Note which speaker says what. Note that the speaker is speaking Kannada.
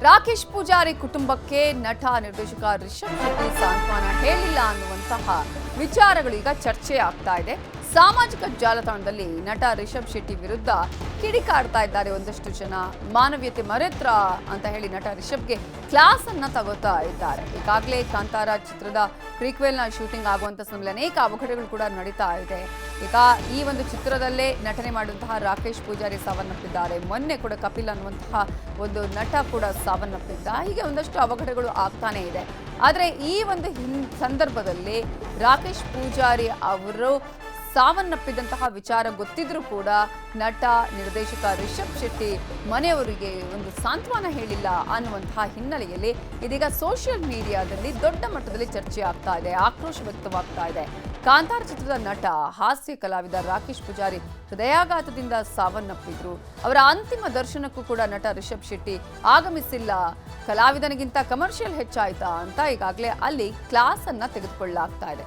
Speaker 1: ರಾಕೇಶ್ ಪೂಜಾರಿ ಕುಟುಂಬಕ್ಕೆ ನಟ ನಿರ್ದೇಶಕ ರಿಷಬ್ ಶೆಟ್ಟಿ ಸಾಂತ್ವನ ಹೇಳಿಲ್ಲ ಅನ್ನುವಂತಹ ವಿಚಾರಗಳು ಈಗ ಚರ್ಚೆ ಆಗ್ತಾ ಇದೆ. ಸಾಮಾಜಿಕ ಜಾಲತಾಣದಲ್ಲಿ ನಟ ರಿಷಬ್ ಶೆಟ್ಟಿ ವಿರುದ್ಧ ಕಿಡಿಕಾಡ್ತಾ ಇದ್ದಾರೆ ಒಂದಷ್ಟು ಜನ. ಮಾನವೀಯತೆ ಮರೆತ್ರ ಅಂತ ಹೇಳಿ ನಟ ರಿಷಬ್ಗೆ ಕ್ಲಾಸ್ ಅನ್ನ ತಗೋತಾ ಇದ್ದಾರೆ. ಈಗಾಗಲೇ ಕಾಂತಾರ ಚಿತ್ರದ ಪ್ರೀಕ್ವೆಲ್ನ ಶೂಟಿಂಗ್ ಆಗುವಂತ ಸಮಯದಲ್ಲಿ ಅನೇಕ ಅವಘಡಗಳು ಕೂಡ ನಡೀತಾ ಇದೆ. ಈಗ ಈ ಒಂದು ಚಿತ್ರದಲ್ಲೇ ನಟನೆ ಮಾಡುವಂತಹ ರಾಕೇಶ್ ಪೂಜಾರಿ ಸಾವನ್ನಪ್ಪಿದ್ದಾರೆ. ಮೊನ್ನೆ ಕೂಡ ಕಪಿಲ್ ಅನ್ನುವಂತಹ ಒಂದು ನಟ ಕೂಡ ಸಾವನ್ನಪ್ಪಿದ್ದ. ಹೀಗೆ ಒಂದಷ್ಟು ಅವಘಡಗಳು ಆಗ್ತಾನೆ ಇದೆ. ಆದರೆ ಈ ಒಂದು ಸಂದರ್ಭದಲ್ಲಿ ರಾಕೇಶ್ ಪೂಜಾರಿ ಅವರು ಸಾವನ್ನಪ್ಪಿದಂತಹ ವಿಚಾರ ಗೊತ್ತಿದ್ರೂ ಕೂಡ ನಟ ನಿರ್ದೇಶಕ ರಿಷಬ್ ಶೆಟ್ಟಿ ಮನೆಯವರಿಗೆ ಒಂದು ಸಾಂತ್ವನ ಹೇಳಿಲ್ಲ ಅನ್ನುವಂತಹ ಹಿನ್ನೆಲೆಯಲ್ಲಿ ಇದೀಗ ಸೋಷಿಯಲ್ ಮೀಡಿಯಾದಲ್ಲಿ ದೊಡ್ಡ ಮಟ್ಟದಲ್ಲಿ ಚರ್ಚೆ ಆಗ್ತಾ ಇದೆ, ಆಕ್ರೋಶ ವ್ಯಕ್ತವಾಗ್ತಾ ಇದೆ. ಕಾಂತಾರ ಚಿತ್ರದ ನಟ ಹಾಸ್ಯ ಕಲಾವಿದ ರಾಕೇಶ್ ಪೂಜಾರಿ ಹೃದಯಾಘಾತದಿಂದ ಸಾವನ್ನಪ್ಪಿದ್ರು. ಅವರ ಅಂತಿಮ ದರ್ಶನಕ್ಕೂ ಕೂಡ ನಟ ರಿಷಬ್ ಶೆಟ್ಟಿ ಆಗಮಿಸಿಲ್ಲ. ಕಲಾವಿದನಿಗಿಂತ ಕಮರ್ಷಿಯಲ್ ಹೆಚ್ಚಾಯ್ತಾ ಅಂತ ಈಗಾಗಲೇ ಅಲ್ಲಿ ಕ್ಲಾಸ್ ಅನ್ನ ತೆಗೆದುಕೊಳ್ಳಲಾಗ್ತಾ ಇದೆ.